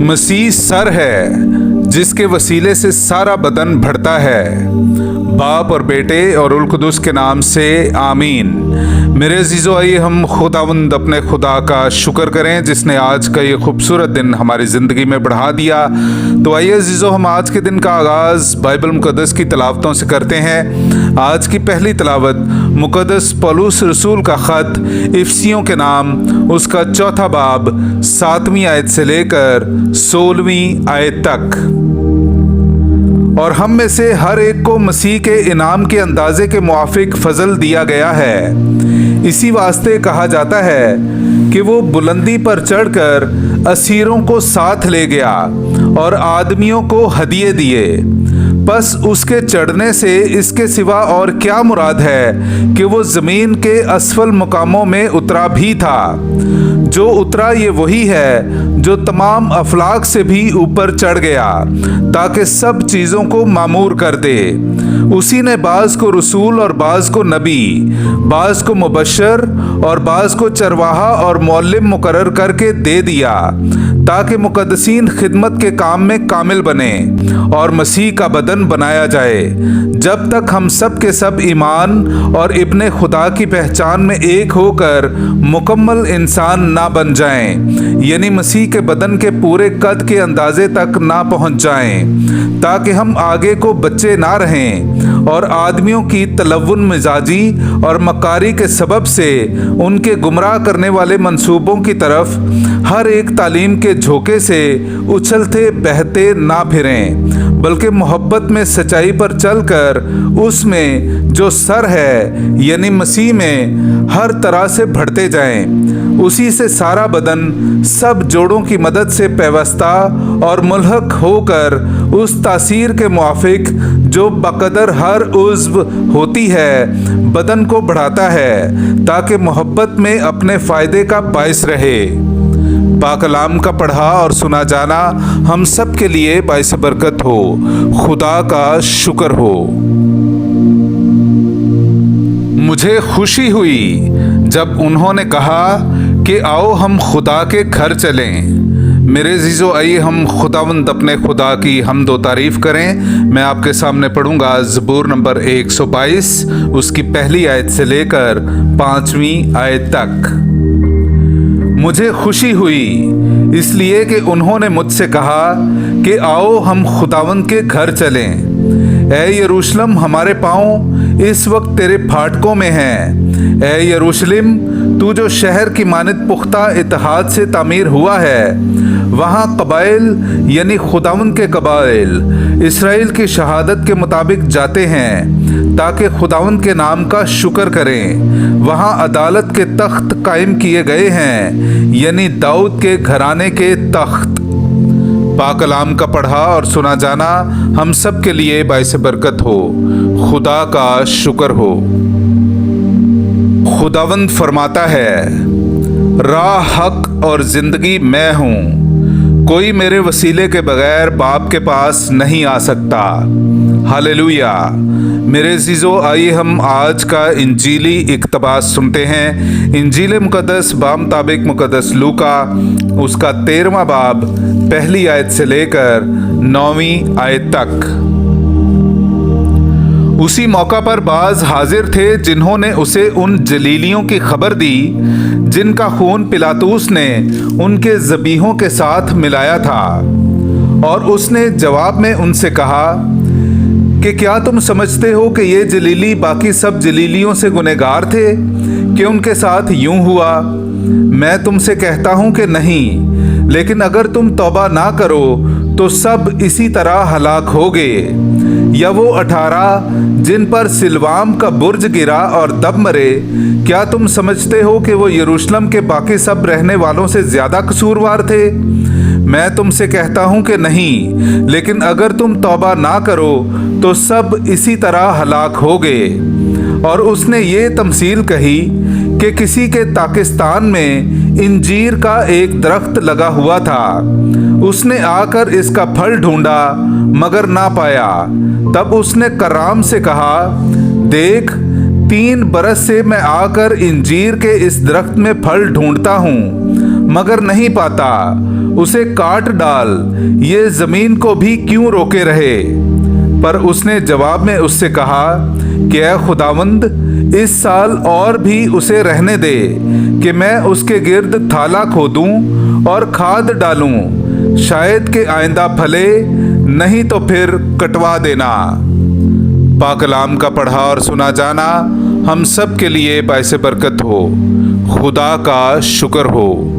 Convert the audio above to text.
मसीह sir है जिसके वसीले से सारा बदन बढ़ता है। बाप और बेटे और उल कुदुस के नाम से आमीन। मेरे अजीज़ो, आइए हम खुदावंद अपने खुदा का शुक्र करें जिसने आज का ये खूबसूरत दिन हमारी ज़िंदगी में बढ़ा दिया। तो आइए अजीज़ो, हम आज के दिन का आगाज़ बाइबल मुक़द्दस की तलावतों से करते हैं। आज की पहली तलावत मुक़द्दस पौलुस रसूल का ख़त इफिसियों के नाम, उसका चौथा बाब 7वीं आयत से लेकर 16वीं आयत तक। और हम में से हर एक को मसीह के इनाम के अंदाजे के मुआफिक फजल दिया गया है। इसी वास्ते कहा जाता है कि वो बुलंदी पर चढ़कर असीरों को साथ ले गया और आदमियों को हदिये दिए। बस उसके चढ़ने से इसके सिवा और क्या मुराद है कि वो ज़मीन के असफल मुकामों में उतरा भी था। जो उतरा ये वही है जो तमाम अफलाक से भी ऊपर चढ़ गया ताकि सब चीज़ों को मामूर कर दे। उसी ने बाज़ को रसूल और बाज़ को नबी, बाज़ को मुबशर और बाज़ को चरवाहा और मुअल्लिम मुकर्रर करके दे दिया ताकि मुक़द्दसीन खिदमत के काम में कामिल बने और मसीह का बदन बनाया जाए, जब तक हम सब के सब ईमान और इब्ने खुदा की पहचान में एक होकर मुकम्मल इंसान ना बन जाएं, यानी मसीह के बदन के पूरे कद के अंदाजे तक ना पहुंच जाएं, ताकि हम आगे को बच्चे ना रहें और आदमियों की तलव्वुन मिजाजी और मकारी के सबब से उनके गुमराह करने वाले मंसूबों की तरफ हर एक तालीम के झोंके से उछलते बहते ना फिरें, बल्कि मोहब्बत में सच्चाई पर चलकर उसमें जो सर है यानी मसीह में हर तरह से बढ़ते जाएं। उसी से सारा बदन सब जोड़ों की मदद से पैवस्ता और मुल्हक होकर उस तासीर के मुआफिक जो बकदर हर उज़्व होती है बदन को बढ़ाता है ताकि मोहब्बत में अपने फ़ायदे का बाइस रहे। पाकलाम का पढ़ा और सुना जाना हम सब के लिए बाइस बरकत हो। खुदा का शुक्र हो। मुझे खुशी हुई जब उन्होंने कहा कि आओ हम खुदा के घर चलें। मेरे अजीज़ो, आइए हम खुदावंद अपने खुदा की हमद व तारीफ़ करें। मैं आपके सामने पढ़ूंगा ज़बूर नंबर 122, उसकी पहली आयत से लेकर 5वीं आयत तक। मुझे खुशी हुई इसलिए कि उन्होंने मुझसे कहा कि आओ हम खुदावंद के घर चलें। ऐ यरूशलेम, हमारे पाँव इस वक्त तेरे फाटकों में हैं। ऐ यरूशलेम, तू जो शहर की मानद पुख्ता इत्तेहाद से तामीर हुआ है, वहाँ कबाइल यानी खुदावंद के कबाइल इसराइल की शहादत के मुताबिक जाते हैं ताकि खुदावंद के नाम का शुक्र करें। वहाँ अदालत के तख्त कायम किए गए हैं यानी दाऊद के घराने के तख्त। पाकलाम का पढ़ा और सुना जाना हम सब के लिए बाइस बरकत हो। खुदा का शुक्र हो। खुदावंद फरमाता है, राह, हक और ज़िंदगी मैं हूँ। कोई मेरे वसीले के बगैर बाप के पास नहीं आ सकता। हालेलुया। मेरे अज़ीज़ो, आइए हम आज का इंजीली इक़्तिबास सुनते हैं। इंजील मुक़द्दस बामुताबिक मुक़द्दस लूका, उसका 13वां बाब पहली आयत से लेकर 9वीं आयत तक। उसी मौका पर बाज हाजिर थे जिन्होंने उसे उन जलीलियों की खबर दी जिनका खून पिलातूस ने उनके ज़बीहों के साथ मिलाया था। और उसने जवाब में उनसे कहा कि क्या तुम समझते हो कि ये जलीली बाकी सब जलीलियों से गुनहगार थे कि उनके साथ यूं हुआ? मैं तुमसे कहता हूं कि नहीं, लेकिन अगर तुम तौबा ना करो तो सब इसी तरह हलाक होगे। या वो 18 जिन पर सिलवाम का बुर्ज गिरा और दब मरे, क्या तुम समझते हो कि वो यरूशलेम के बाकी सब रहने वालों से ज़्यादा कसूरवार थे? मैं तुमसे कहता हूँ कि नहीं, लेकिन अगर तुम तौबा ना करो तो सब इसी तरह हलाक होगे। और उसने ये तमसील कही कि किसी के ताकिस्तान में इंजीर का एक दरख्त लगा हुआ था। उसने आकर इसका फल ढूंढा मगर ना पाया। तब उसने कराम से कहा, देख, 3 बरस से मैं आकर इंजीर के इस दरख्त में फल ढूंढता हूँ मगर नहीं पाता। اسے کاٹ ڈال، یہ زمین کو بھی کیوں روکے رہے؟ پر اس نے جواب میں اس سے کہا کہ اے خداوند، اس سال اور بھی اسے رہنے دے کہ میں اس کے گرد تھالا کھودوں اور کھاد ڈالوں، شاید کہ آئندہ پھلے، نہیں تو پھر کٹوا دینا۔ پاک کلام کا پڑھا اور سنا جانا ہم سب کے لیے باعث برکت ہو۔ خدا کا شکر ہو۔